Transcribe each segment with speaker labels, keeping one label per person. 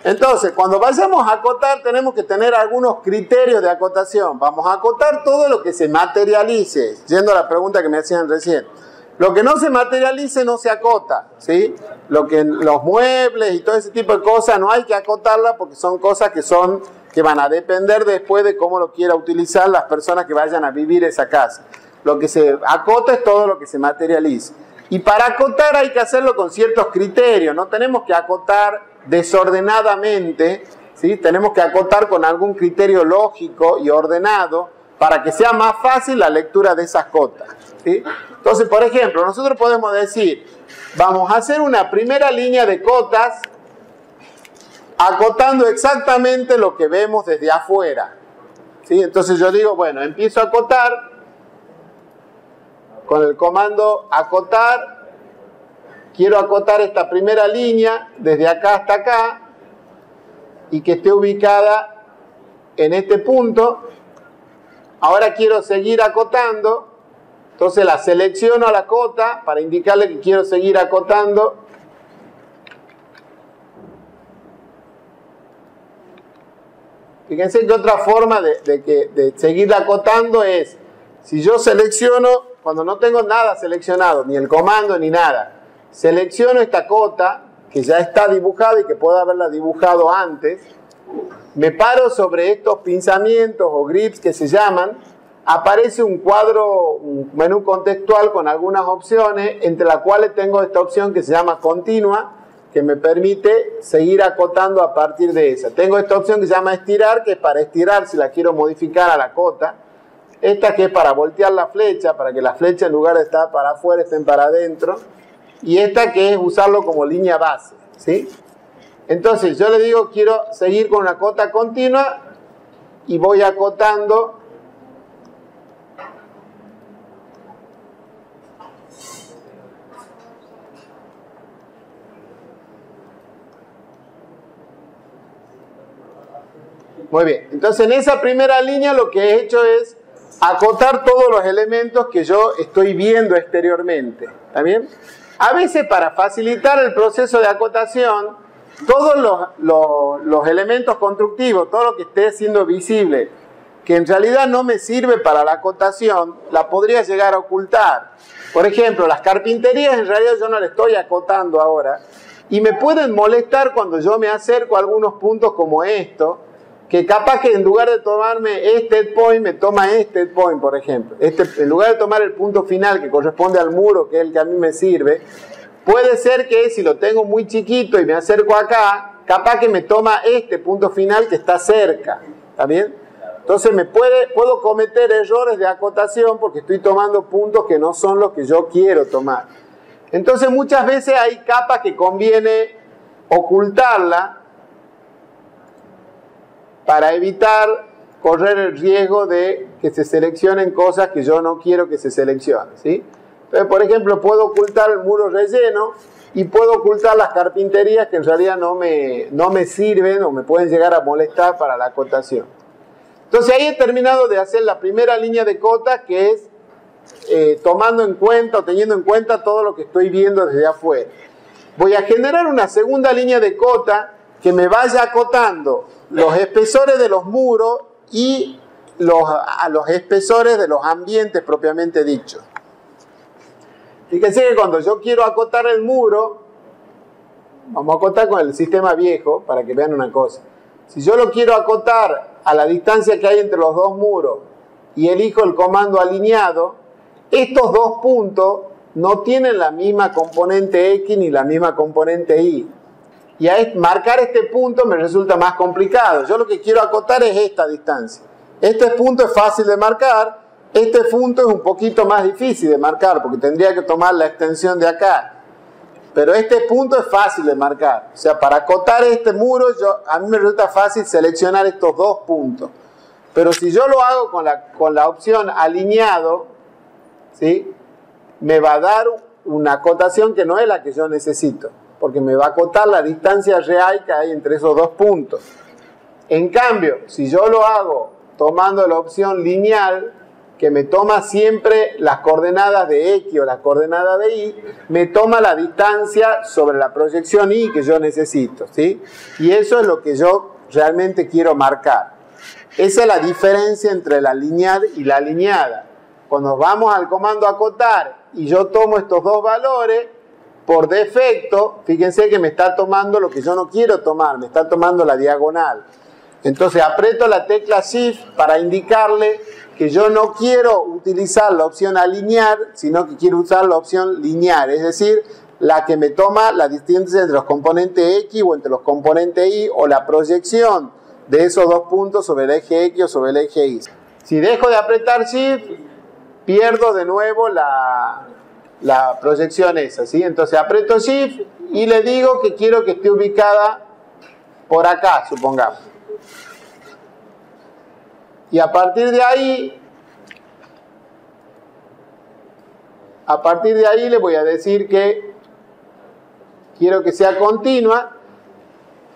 Speaker 1: Entonces, cuando vayamos a acotar, tenemos que tener algunos criterios de acotación. Vamos a acotar todo lo que se materialice, yendo a la pregunta que me hacían recién. Lo que no se materialice no se acota, ¿sí? Los muebles y todo ese tipo de cosas no hay que acotarla porque son cosas que van a depender después de cómo lo quiera utilizar las personas que vayan a vivir esa casa. Lo que se acota es todo lo que se materializa. Y para acotar hay que hacerlo con ciertos criterios, no tenemos que acotar desordenadamente, ¿sí? Tenemos que acotar con algún criterio lógico y ordenado para que sea más fácil la lectura de esas cotas, ¿sí? Entonces, por ejemplo, nosotros podemos decir, vamos a hacer una primera línea de cotas acotando exactamente lo que vemos desde afuera, ¿sí? Entonces yo digo, bueno, empiezo a acotar con el comando acotar, quiero acotar esta primera línea desde acá hasta acá y que esté ubicada en este punto. Ahora quiero seguir acotando, entonces la selecciono a la cota para indicarle que quiero seguir acotando. Fíjense que otra forma de seguir acotando es, si yo selecciono, cuando no tengo nada seleccionado, ni el comando ni nada, selecciono esta cota que ya está dibujada y que puedo haberla dibujado antes, me paro sobre estos pinzamientos o grips que se llaman, aparece un cuadro, un menú contextual con algunas opciones, entre las cuales tengo esta opción que se llama continua, que me permite seguir acotando a partir de esa. Tengo esta opción que se llama estirar, que es para estirar si la quiero modificar a la cota. Esta que es para voltear la flecha, para que las flechas en lugar de estar para afuera estén para adentro. Y esta que es usarlo como línea base, ¿sí? Entonces yo le digo quiero seguir con una cota continua y voy acotando muy bien. Entonces en esa primera línea lo que he hecho es acotar todos los elementos que yo estoy viendo exteriormente. ¿Está bien? A veces para facilitar el proceso de acotación, todos los elementos constructivos, todo lo que esté siendo visible, que en realidad no me sirve para la acotación, la podría llegar a ocultar. Por ejemplo, las carpinterías en realidad yo no le estoy acotando ahora y me pueden molestar cuando yo me acerco a algunos puntos como esto, que capaz que en lugar de tomarme este point, me toma este point, por ejemplo. En lugar de tomar el punto final que corresponde al muro, que es el que a mí me sirve, puede ser que si lo tengo muy chiquito y me acerco acá, capaz que me toma este punto final que está cerca. ¿Está bien? Entonces puedo cometer errores de acotación porque estoy tomando puntos que no son los que yo quiero tomar. Entonces muchas veces hay capas que conviene ocultarla para evitar correr el riesgo de que se seleccionen cosas que yo no quiero que se seleccionen, ¿sí? Entonces, por ejemplo, puedo ocultar el muro relleno y puedo ocultar las carpinterías que en realidad no me sirven o me pueden llegar a molestar para la acotación. Entonces ahí he terminado de hacer la primera línea de cota, que es tomando en cuenta o teniendo en cuenta todo lo que estoy viendo desde afuera. Voy a generar una segunda línea de cota que me vaya acotando los espesores de los muros y los espesores de los ambientes propiamente dichos. Fíjense que cuando yo quiero acotar el muro, vamos a acotar con el sistema viejo para que vean una cosa. Si yo lo quiero acotar a la distancia que hay entre los dos muros y elijo el comando alineado, estos dos puntos no tienen la misma componente X ni la misma componente Y. Y marcar este punto me resulta más complicado. Yo lo que quiero acotar es esta distancia. Este punto es fácil de marcar, este punto es un poquito más difícil de marcar porque tendría que tomar la extensión de acá. Pero este punto es fácil de marcar. O sea, para acotar este muro, a mí me resulta fácil seleccionar estos dos puntos. Pero si yo lo hago con la opción alineado, ¿sí? Me va a dar una acotación que no es la que yo necesito, porque me va a acotar la distancia real que hay entre esos dos puntos. En cambio, si yo lo hago tomando la opción lineal, que me toma siempre las coordenadas de X o las coordenadas de Y, me toma la distancia sobre la proyección Y que yo necesito, ¿sí? Y eso es lo que yo realmente quiero marcar. Esa es la diferencia entre la lineal y la alineada. Cuando vamos al comando acotar y yo tomo estos dos valores, por defecto, fíjense que me está tomando lo que yo no quiero tomar, me está tomando la diagonal. Entonces aprieto la tecla Shift para indicarle que yo no quiero utilizar la opción alinear, sino que quiero usar la opción linear, es decir, la que me toma la distancia entre los componentes X o entre los componentes Y, o la proyección de esos dos puntos sobre el eje X o sobre el eje Y. Si dejo de apretar Shift, pierdo de nuevo la proyección esa, ¿sí? Entonces aprieto Shift y le digo que quiero que esté ubicada por acá, supongamos. Y a partir de ahí le voy a decir que quiero que sea continua.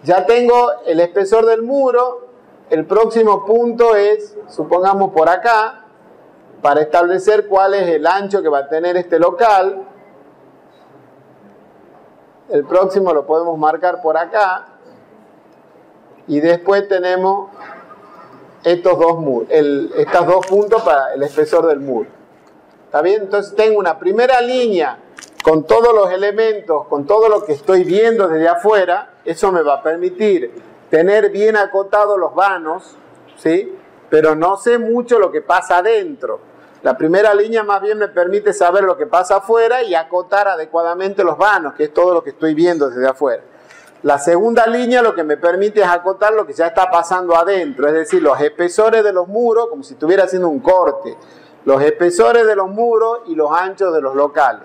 Speaker 1: Ya tengo el espesor del muro. El próximo punto es, supongamos por acá, para establecer cuál es el ancho que va a tener este local. El próximo lo podemos marcar por acá. Y después tenemos estos dos puntos para el espesor del muro. ¿Está bien? Entonces tengo una primera línea con todos los elementos, con todo lo que estoy viendo desde afuera. Eso me va a permitir tener bien acotados los vanos, ¿sí? Pero no sé mucho lo que pasa adentro. La primera línea más bien me permite saber lo que pasa afuera y acotar adecuadamente los vanos, que es todo lo que estoy viendo desde afuera. La segunda línea lo que me permite es acotar lo que ya está pasando adentro, es decir, los espesores de los muros, como si estuviera haciendo un corte, los espesores de los muros y los anchos de los locales.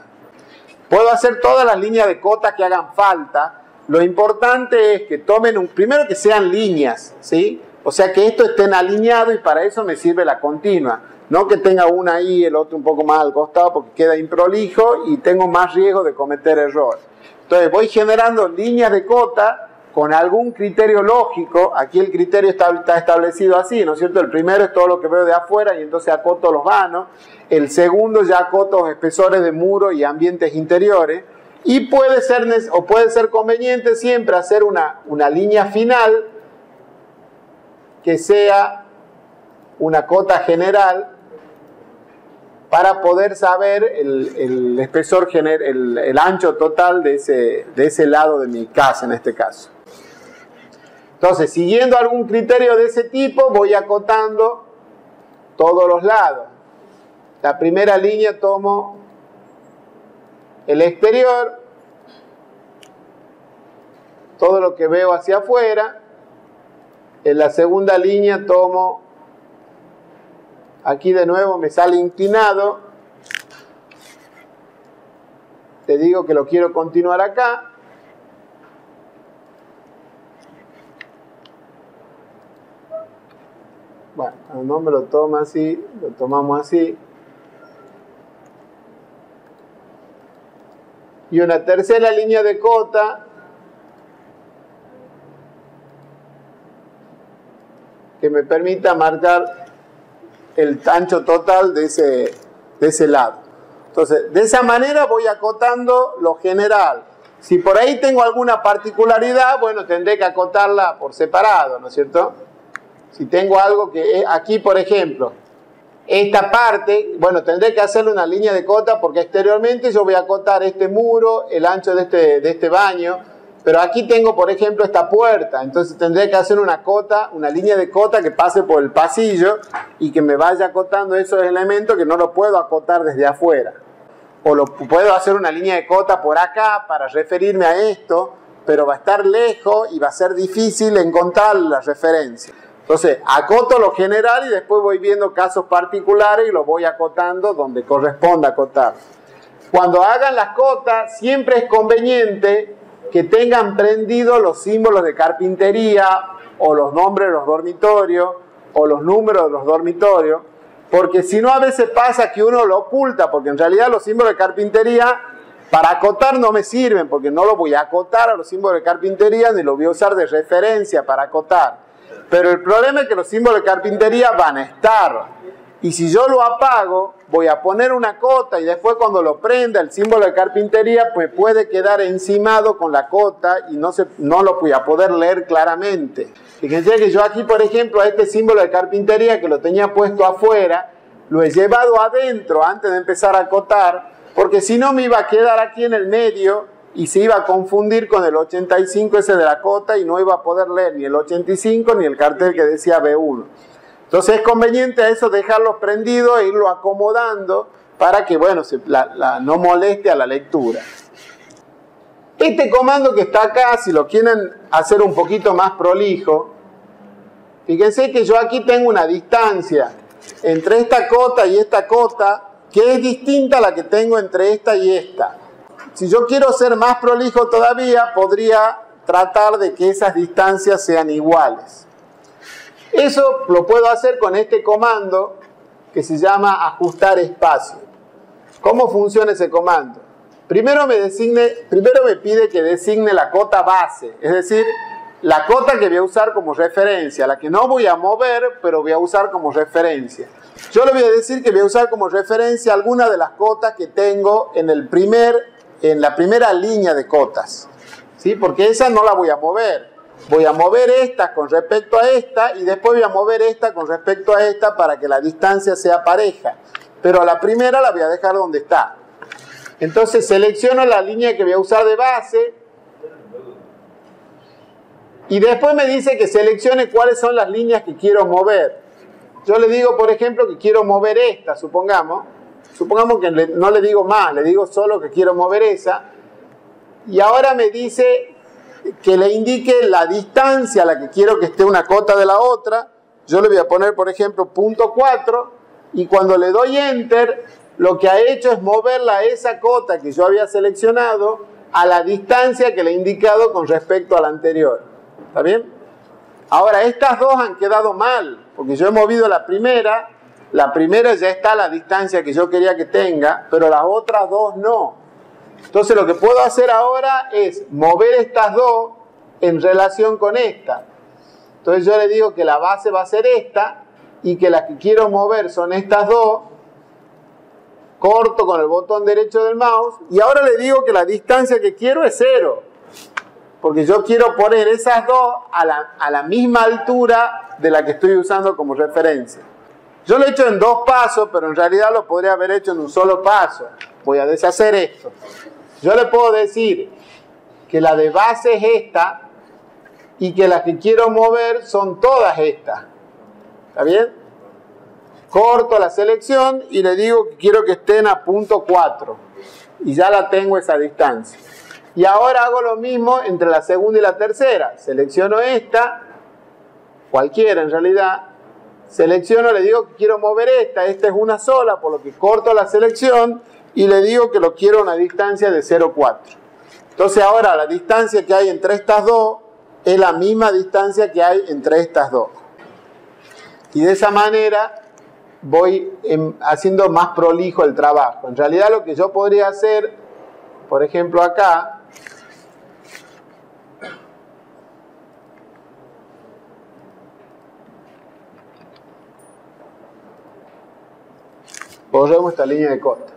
Speaker 1: Puedo hacer todas las líneas de cota que hagan falta. Lo importante es que tomen primero que sean líneas, ¿sí? O sea que estos estén alineados, y para eso me sirve la continua. No que tenga una ahí y el otro un poco más al costado, porque queda improlijo y tengo más riesgo de cometer errores. Entonces voy generando líneas de cota con algún criterio lógico. Aquí el criterio está establecido así, ¿no es cierto? El primero es todo lo que veo de afuera y entonces acoto los vanos. El segundo ya acoto espesores de muro y ambientes interiores. Y puede ser conveniente siempre hacer una línea final que sea una cota general, para poder saber el espesor, el ancho total de ese lado de mi casa en este caso. Entonces, siguiendo algún criterio de ese tipo, voy acotando todos los lados. La primera línea tomo el exterior, todo lo que veo hacia afuera. En la segunda línea tomo, aquí de nuevo me sale inclinado, te digo que lo quiero continuar acá. Bueno, no me lo toma así, lo tomamos así. Y una tercera línea de cota que me permita marcar el ancho total de ese lado. Entonces, de esa manera voy acotando lo general. Si por ahí tengo alguna particularidad, bueno, tendré que acotarla por separado, ¿no es cierto? Si tengo algo que aquí, por ejemplo, esta parte, bueno, tendré que hacerle una línea de cota porque exteriormente yo voy a acotar este muro, el ancho de este baño, pero aquí tengo, por ejemplo, esta puerta, entonces tendré que hacer una línea de cota que pase por el pasillo y que me vaya acotando esos elementos que no lo puedo acotar desde afuera. O puedo hacer una línea de cota por acá para referirme a esto, pero va a estar lejos y va a ser difícil encontrar la referencia. Entonces, acoto lo general y después voy viendo casos particulares y los voy acotando donde corresponda acotar. Cuando hagan las cotas, siempre es conveniente que tengan prendidos los símbolos de carpintería o los nombres de los dormitorios o los números de los dormitorios, porque si no a veces pasa que uno lo oculta, porque en realidad los símbolos de carpintería para acotar no me sirven, porque no lo voy a acotar a los símbolos de carpintería ni los voy a usar de referencia para acotar. Pero el problema es que los símbolos de carpintería van a estar. Y si yo lo apago, voy a poner una cota y después cuando lo prenda el símbolo de carpintería, pues puede quedar encimado con la cota y no lo voy a poder leer claramente. Fíjense que yo aquí, por ejemplo, a este símbolo de carpintería que lo tenía puesto afuera, lo he llevado adentro antes de empezar a acotar, porque si no me iba a quedar aquí en el medio y se iba a confundir con el 85 ese de la cota y no iba a poder leer ni el 85 ni el cartel que decía B1. Entonces es conveniente a eso dejarlo prendido e irlo acomodando para que, bueno, no moleste a la lectura. Este comando que está acá, si lo quieren hacer un poquito más prolijo, fíjense que yo aquí tengo una distancia entre esta cota y esta cota que es distinta a la que tengo entre esta y esta. Si yo quiero ser más prolijo todavía, podría tratar de que esas distancias sean iguales. Eso lo puedo hacer con este comando que se llama ajustar espacio. ¿Cómo funciona ese comando? Primero me pide que designe la cota base, es decir, la cota que voy a usar como referencia, la que no voy a mover, pero voy a usar como referencia. Yo le voy a decir que voy a usar como referencia alguna de las cotas que tengo en la primera línea de cotas, ¿sí? Porque esa no la voy a mover. Voy a mover esta con respecto a esta y después voy a mover esta con respecto a esta para que la distancia sea pareja. Pero a la primera la voy a dejar donde está. Entonces selecciono la línea que voy a usar de base y después me dice que seleccione cuáles son las líneas que quiero mover. Yo le digo, por ejemplo, que quiero mover esta, supongamos que no le digo más, le digo solo que quiero mover esa. Y ahora me dice que le indique la distancia a la que quiero que esté una cota de la otra. Yo le voy a poner, por ejemplo, punto 4 y cuando le doy Enter, lo que ha hecho es moverla a esa cota que yo había seleccionado a la distancia que le he indicado con respecto a la anterior. ¿Está bien? Ahora, estas dos han quedado mal, porque yo he movido la primera ya está a la distancia que yo quería que tenga, pero las otras dos no. Entonces lo que puedo hacer ahora es mover estas dos en relación con esta. Entonces yo le digo que la base va a ser esta y que las que quiero mover son estas dos. Corto con el botón derecho del mouse y ahora le digo que la distancia que quiero es 0. Porque yo quiero poner esas dos a la misma altura de la que estoy usando como referencia. Yo lo he hecho en 2 pasos, pero en realidad lo podría haber hecho en un solo paso. Voy a deshacer esto. Yo le puedo decir que la de base es esta y que las que quiero mover son todas estas. ¿Está bien? Corto la selección y le digo que quiero que estén a punto 4. Y ya la tengo esa distancia. Y ahora hago lo mismo entre la segunda y la tercera. Selecciono esta, cualquiera en realidad. Selecciono, le digo que quiero mover esta es una sola, por lo que corto la selección y le digo que lo quiero a una distancia de 0,4. Entonces ahora la distancia que hay entre estas dos es la misma distancia que hay entre estas dos. Y de esa manera voy haciendo más prolijo el trabajo. En realidad lo que yo podría hacer, por ejemplo acá, borremos esta línea de cota.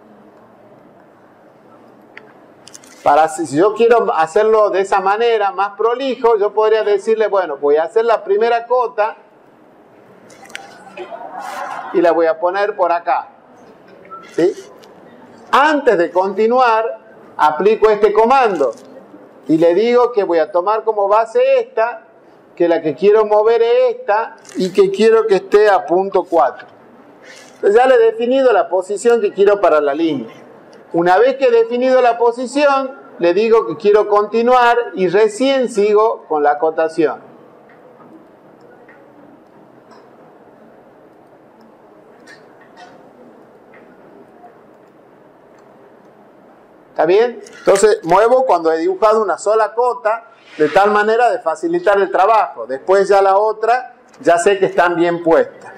Speaker 1: Si yo quiero hacerlo de esa manera, más prolijo, yo podría decirle, bueno, voy a hacer la primera cota y la voy a poner por acá. ¿Sí? Antes de continuar, aplico este comando y le digo que voy a tomar como base esta, que la que quiero mover es esta y que quiero que esté a punto 4. Entonces ya le he definido la posición que quiero para la línea. Una vez que he definido la posición, le digo que quiero continuar y recién sigo con la acotación. ¿Está bien? Entonces muevo cuando he dibujado una sola cota, de tal manera de facilitar el trabajo. Después ya la otra, ya sé que están bien puestas.